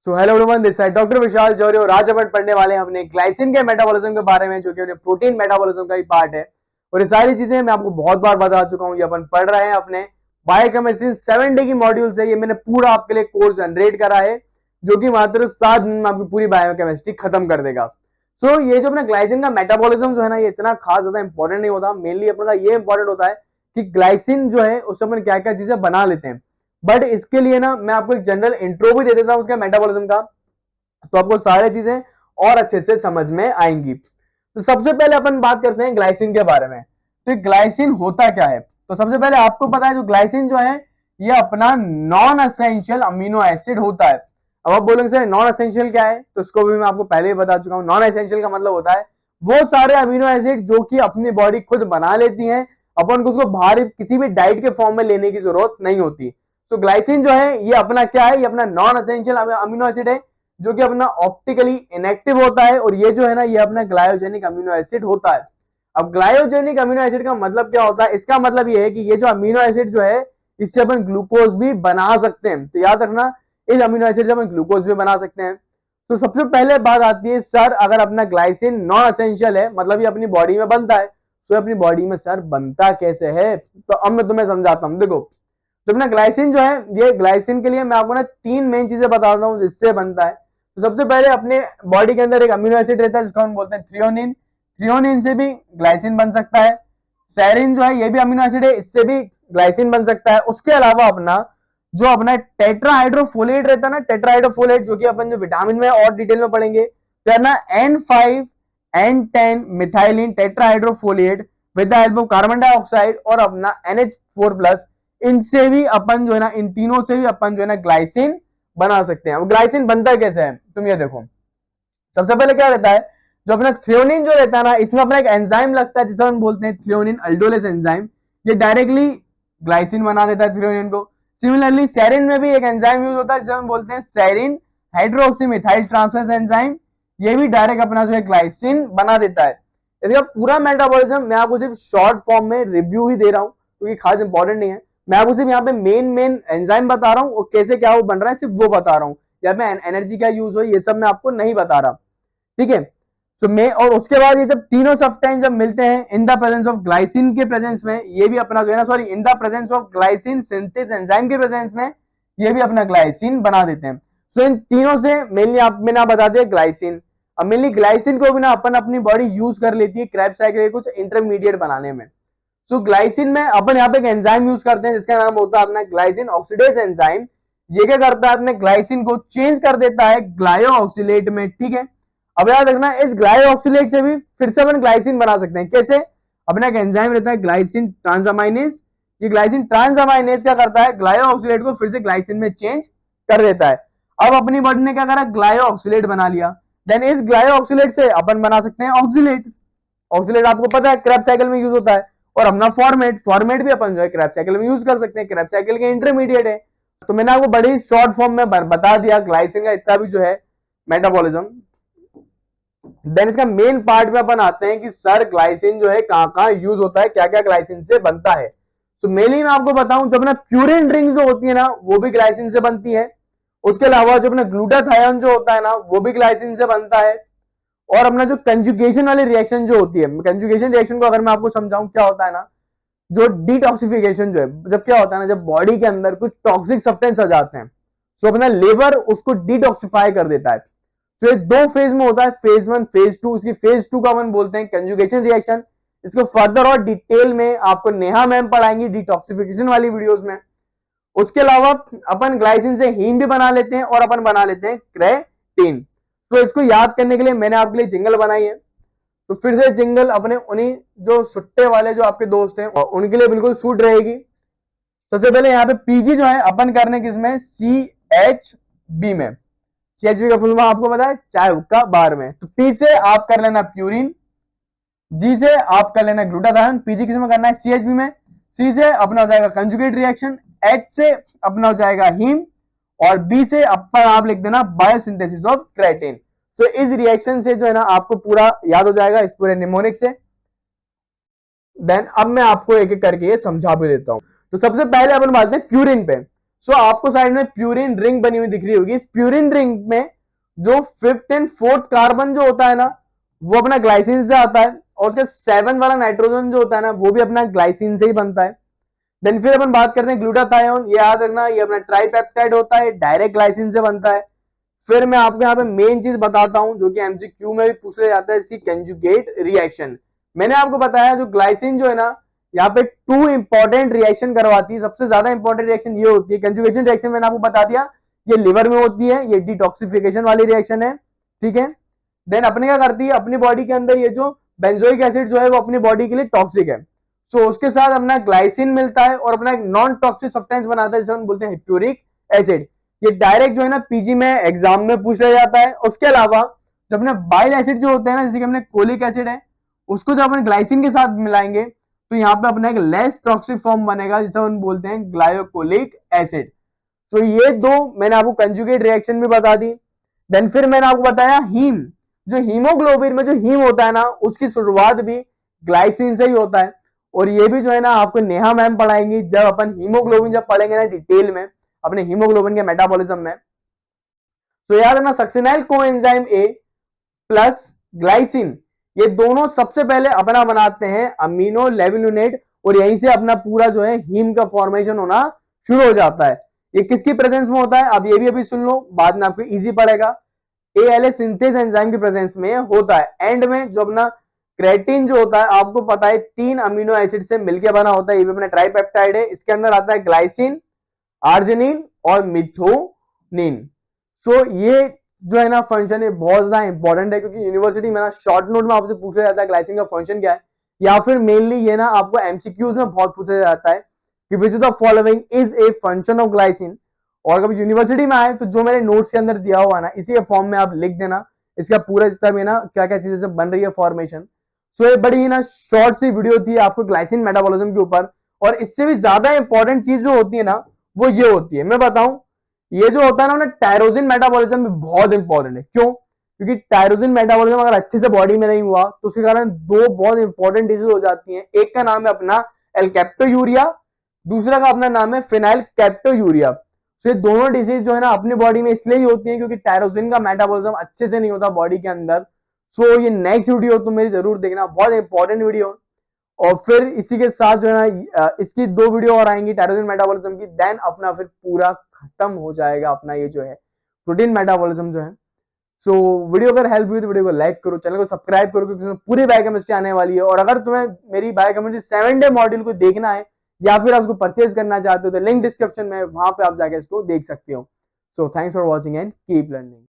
So hello everyone, this side doctor Vishal Johari और आज अपन पढ़ने वाले हैं अपने ग्लाइसिन के मेटाबॉलिज्म के बारे में, जो कि अपने प्रोटीन मेटाबॉलिज्म का ही पार्ट है। और ये सारी चीजें मैं आपको बहुत बार बता चुका हूँ। ये अपन पढ़ रहे हैं अपने बायोकेमिस्ट्री 7 डे की मॉड्यूल से। ये मैंने पूरा आपके लिए कोर्स जनरेट करा है, जो कि मात्र 7 दिन में आपकी पूरी बायोकेमिस्ट्री खत्म कर देगा। सो ये जो अपना ग्लाइसिन का मेटाबॉलिज्म जो है ना, ये इतना खास ज्यादा इंपॉर्टेंट नहीं होता। मेनली अपना ये इंपॉर्टेंट होता है कि ग्लाइसिन जो है उससे अपन क्या क्या चीजें बना लेते हैं। बट इसके लिए ना मैं आपको एक जनरल इंट्रो भी दे देता हूँ उसका मेटाबॉलिज्म का, तो आपको सारी चीजें और अच्छे से समझ में आएंगी। तो सबसे पहले अपन बात करते हैं ग्लाइसिन के बारे में। तो ग्लाइसिन होता क्या है? तो सबसे पहले आपको पता है जो ग्लाइसिन जो है ये अपना नॉन एसेंशियल अमीनो एसिड होता है। अब आप बोलेंगे सर नॉन एसेंशियल क्या है, तो इसको भी मैं आपको पहले ही बता चुका हूं। नॉन एसेंशियल का मतलब होता है वो सारे अमीनो एसिड जो कि अपनी बॉडी खुद बना लेती है, अपन को उसको बाहर किसी भी डाइट के फॉर्म में लेने की जरूरत नहीं होती। तो ग्लाइसिन जो है ये अपना क्या है, ये अपना नॉन एसेंशियल अमीनो एसिड है जो कि अपना ऑप्टिकली इनएक्टिव होता है, और ये जो है ना ये अपना ग्लायोजेनिक अमीनो एसिड होता है। अब ग्लायोजेनिक अमीनो एसिड का मतलब क्या होता है? इसका मतलब ये है कि ये जो अमीनो एसिड जो है इससे अपन ग्लूकोज भी बना सकते हैं। तो याद रखना, इस अमीनो एसिड से अपन ग्लूकोज भी बना सकते हैं। तो सबसे पहले बात आती है सर अगर अपना ग्लाइसिन नॉन एसेंशियल है, मतलब ये अपनी बॉडी में बनता है, तो अपनी बॉडी में सर बनता कैसे है? तो अब मैं तुम्हें समझाता हूं। देखो, तो अपना ग्लाइसिन जो है, ये ग्लाइसिन के लिए मैं आपको ना 3 मेन चीजें बताता हूँ जिससे बनता है। तो सबसे पहले अपने बॉडी के अंदर एक अमीनो एसिड रहता है जिसको हम बोलते हैं थ्रियोनिन। थ्रियोनिन से भी ग्लाइसिन बन सकता है। सेरिन जो है ये भी अमीनो एसिड है, इससे भी ग्लाइसिन बन सकता है। उसके अलावा अपना टेट्राहाइड्रोफोलेट रहता है ना, टेट्राहाइड्रोफोलेट, जो कि अपन जो विटामिन में और डिटेल में पढ़ेंगे, तो ना N5 N10 methylene tetrahydrofolate with the help of carbon dioxide और अपना NH4+, इनसे भी अपन जो है ना, इन तीनों से भी अपन जो है ना ग्लाइसिन बना सकते हैं। अब ग्लाइसिन बनता कैसे है तुम ये देखो। सबसे पहले क्या रहता है, जो अपना थ्रियोनिन जो रहता है ना, इसमें अपना एक एंजाइम लगता है जिसे हम बोलते हैं थ्रियोनिन अल्डोलेस एंजाइम। ये डायरेक्टली ग्लाइसिन बना देता है थ्रियोनिन को। सिमिलरली सेरिन में भी एक एंजाइम यूज होता है जिसे हम बोलते हैं serine hydroxy methyl transferase enzyme. ये भी डायरेक्ट अपना जो है ग्लाइसिन बना देता है। इसका पूरा मेटाबॉलिज्म मैं आपको सिर्फ शॉर्ट फॉर्म में रिव्यू ही दे रहा हूं, क्योंकि खास इंपॉर्टेंट नहीं है। मैं आपको सिर्फ यहाँ पे मेन एंजाइम बता रहा हूँ और कैसे क्या वो बन रहा है, सिर्फ वो बता रहा हूँ। या मैं एनर्जी क्या यूज हो ये सब मैं आपको नहीं बता रहा, ठीक है। सो मैं और उसके बाद ये जब तीनों सब्सटेंस जब मिलते हैं in the presence of glycine के प्रेजेंस में, ये भी अपना जो है ना, sorry, in the presence of glycine synthase enzyme के प्रेजेंस में ये भी अपना ग्लाइसिन बना देते हैं। सो इन तीनों से मेनली आप मैंने आप बता दिया ग्लाइसिन। अब मेनली ग्लाइसिन को भी ना अपन अपनी बॉडी यूज कर लेती है क्रेब्स साइकिल के कुछ इंटरमीडिएट बनाने में। सो ग्लाइसिन में अपन यहाँ पे एक एंजाइम यूज करते हैं जिसका नाम होता है अपना ग्लाइसिन ऑक्सीडेज एंजाइम। ये क्या करता है, अपने ग्लाइसिन को चेंज कर देता है ग्लायो ऑक्सीलेट में, ठीक है। अब याद रखना, इस ग्लायो ऑक्सीलेट से भी फिर से अपन ग्लाइसिन बना सकते हैं। कैसे? अपना एक एंजाइम रहता है ग्लाइसिन ट्रांसअमाइनेज। ये ग्लाइसिन ट्रांसअमाइनेज क्या करता है, ग्लायो ऑक्सीलेट को फिर से ग्लाइसिन में चेंज कर देता है। अब अपनी बॉडी ने क्या करा, ग्लायो ऑक्सीलेट बना लिया। देन इस ग्लायो ऑक्सीलेट से अपन बना सकते हैं ऑक्सीलेट। ऑक्सीलेट आपको पता है क्रेब्स साइकिल में यूज होता है। और अपना फॉर्मेट भी अपन जो है क्रेब्स साइकिल में यूज कर सकते हैं, क्रेब्स साइकिल के इंटरमीडिएट है। तो मैंने आपको बड़ी शॉर्ट फॉर्म में बता दिया ग्लाइसिन का इतना भी जो है मेटाबॉलिज्म। देन इसका मेन पार्ट में अपन आते हैं कि सर ग्लाइसिन जो है कहां यूज होता है, क्या क्या ग्लाइसिन से बनता है। तो मेनली मैं आपको बताऊं, जो अपना प्यूरिन ड्रिंक जो होती है ना वो भी ग्लाइसिन से बनती है। उसके अलावा जो अपना ग्लूटाथायोन जो होता है ना वो भी ग्लाइसिन से बनता है। और अपना जो कंजुगेशन वाली रिएक्शन जो होती है, कंजुगेशन रिएक्शन को अगर मैं आपको समझाऊं क्या होता है ना, जो डिटॉक्सिफिकेशन जो है, जब क्या होता है ना, जब बॉडी के अंदर कुछ टॉक्सिक सब्सटेंस आ जाते हैं तो अपना लिवर उसको डिटॉक्सिफाई कर देता है। तो ये 2 फेज में होता है, फेज 1 फेज 2। इसकी फेज 2 का अपन बोलते हैं कंजुगेशन रिएक्शन। इसको फर्दर और डिटेल में आपको नेहा मैम पढ़ाएंगी डिटॉक्सिफिकेशन वाली वीडियोस में। उसके अलावा अपन ग्लाइसिन से हीम भी बना लेते हैं और अपन बना लेते हैं क्रेटीन। तो इसको याद करने के लिए मैंने आपके लिए जिंगल बनाई है। तो फिर से जिंगल अपने उन्हीं जो सुट्टे वाले जो आपके दोस्त हैं और उनके लिए बिल्कुल सूट रहेगी। सबसे पहले यहाँ पे पीजी जो है अपन करने किसमें, CHB में। CHB का फुल फॉर्म आपको पता है, चाय हुक्का बार में। तो पी से आप कर लेना प्यूरिन, जी से आप कर लेना ग्लूटाथायोन। पीजी किस में करना है, CHB में। सी से अपना हो जाएगा कंजुगेट रिएक्शन, H से अपना हो जाएगा हीम, और बी से अपन आप लिख देना बायोसिंथेसिस ऑफ क्रेटिन। तो इस रिएक्शन से जो है ना आपको पूरा याद हो जाएगा, इस पूरे निमोनिक से। देन अब मैं आपको एक एक करके ये समझा भी देता हूं। तो सबसे पहले अपन बात करते हैं प्यूरिन पे। सो आपको साइड में प्यूरिन रिंग बनी हुई दिख रही होगी। इस प्यूरिन रिंग में जो 5th एंड 4th कार्बन जो होता है ना, वो अपना ग्लाइसिन से आता है, और उसके 7 वाला नाइट्रोजन जो होता है ना, वो भी अपना ग्लाइसिन से ही बनता है। देन फिर अपन बात करते हैं ग्लूटाथायोन। ये याद रखना, ये अपना ट्राइपेप्टाइड होता है, डायरेक्ट ग्लाइसिन से बनता है। फिर मैं आपको यहाँ पे मेन चीज बताता हूं जो कि एमसीक्यू में भी पूछा जाता है, इसकी कंजुगेट रिएक्शन। मैंने आपको बताया जो ग्लाइसिन जो है ना, यहाँ पे 2 इंपॉर्टेंट रिएक्शन करवाती है। सबसे ज्यादा इंपॉर्टेंट रिएक्शन ये होती है कंजुगेशन रिएक्शन। मैंने आपको बता दिया ये लिवर में होती है, ये डिटॉक्सिफिकेशन वाली रिएक्शन है, ठीक है। देन अपने क्या करती है, अपनी बॉडी के अंदर ये जो बेंजोइक एसिड जो है वो अपनी बॉडी के लिए टॉक्सिक है, तो उसके साथ अपना ग्लाइसिन मिलता है और अपना एक नॉन टॉक्सिक सब्सटेंस बनाता है जिसे हम बोलते हैं हिप्यूरिक एसिड। ये डायरेक्ट जो है ना पीजी में एग्जाम में पूछ लिया जाता है। उसके अलावा जब अपने बाइल एसिड जो होते हैं ना, जैसे कि अपने कोलिक एसिड है, उसको जब अपन ग्लाइसिन के साथ मिलाएंगे तो यहाँ पे अपना एक लेस टॉक्सिक फॉर्म बनेगा जिसे हम बोलते हैं ग्लायोकोलिक एसिड। तो ये दो मैंने आपको कंजुगेट रिएक्शन भी बता दी। देन फिर मैंने आपको बताया हीम। जो हीमोग्लोबिन में जो हीम होता है ना, उसकी शुरुआत भी ग्लाइसिन से ही होता है। और ये भी जो है ना आपको नेहा मैम पढ़ाएंगी जब अपन हीमोग्लोबिन जब पढ़ेंगे ना डिटेल में अपने हीमोग्लोबिन के मेटाबॉलिज्म में। तो याद है ना, succinyl coenzyme A plus glycine, ये दोनों सबसे पहले अपना बनाते हैं अमीनो लेविनुनेट, और यहीं से अपना पूरा जो है हीम का फॉर्मेशन होना शुरू हो जाता है। ये किसकी प्रेजेंस में होता है, अब ये भी अभी सुन लो, बाद में आपको इजी पड़ेगा। एएलए सिंथेज एंजाइम की प्रेजेंस में होता है। एंड में जो अपना क्रेटिन जो होता है, आपको पता है 3 अमीनो एसिड से मिलकर बना होता है, ये भी अपना ट्राइपेप्टाइड है। इसके अंदर आता है ग्लाइसिन, आर्जिनिन और मिथोनिन। सो ये जो है ना फंक्शन है बहुत ज्यादा इंपॉर्टेंट है, क्योंकि यूनिवर्सिटी में ना शॉर्ट नोट में आपसे पूछा जाता है ग्लाइसिन का फंक्शन क्या है, या फिर मेनली ये ना आपको एमसीक्यूज में बहुत पूछा जाता है कि which the following is a function of glycine. और कभी यूनिवर्सिटी में आए तो जो मेरे नोट्स के अंदर दिया हुआ ना, इसी के फॉर्म में आप लिख देना इसका पूरा जितना भी ना क्या क्या चीजें बन रही है फॉर्मेशन। सो ये बड़ी ना शॉर्ट सी वीडियो थी आपको ग्लाइसिन मेटाबॉलिज्म के ऊपर। और इससे भी ज्यादा इंपॉर्टेंट चीज जो होती है ना, वो ये होती है, मैं बताऊं, ये जो होता है ना टायरोसिन मेटाबॉलिज्म भी बहुत इंपॉर्टेंट है। क्यों? क्योंकि टायरोसिन मेटाबॉलिज्म अगर अच्छे से बॉडी में नहीं हुआ तो उसके कारण 2 बहुत इंपॉर्टेंट डिजीज हो जाती हैं। एक का नाम है अपना एल्केप्टोयूरिया, दूसरा का अपना नाम है फिनाइल कैप्टोयूरिया। तो ये दोनों डिजीज जो है ना अपनी बॉडी में इसलिए ही होती है क्योंकि टायरोसिन का मेटाबॉलिज्म अच्छे से नहीं होता बॉडी के अंदर। सो ये नेक्स्ट वीडियो तुम मेरी जरूर देखना, बहुत इंपॉर्टेंट वीडियो। और फिर इसी के साथ जो है ना इसकी 2 वीडियो और आएंगी टायरोसिन मेटाबॉलिज्म की, देन अपना फिर पूरा खत्म हो जाएगा अपना ये जो है प्रोटीन मेटाबॉलिज्म जो है। सो वीडियो अगर हेल्प हुई तो वीडियो को लाइक करो, चैनल को सब्सक्राइब करो, क्योंकि पूरी बायोकेमिस्ट्री आने वाली है। और अगर तुम्हें मेरी बायोकेमिस्ट्री 7 डे मॉड्यूल को देखना है या फिर उसको परचेज करना चाहते हो तो लिंक डिस्क्रिप्शन में, वहां पे आप जाके इसको देख सकते हो। So thanks for watching and keep learning.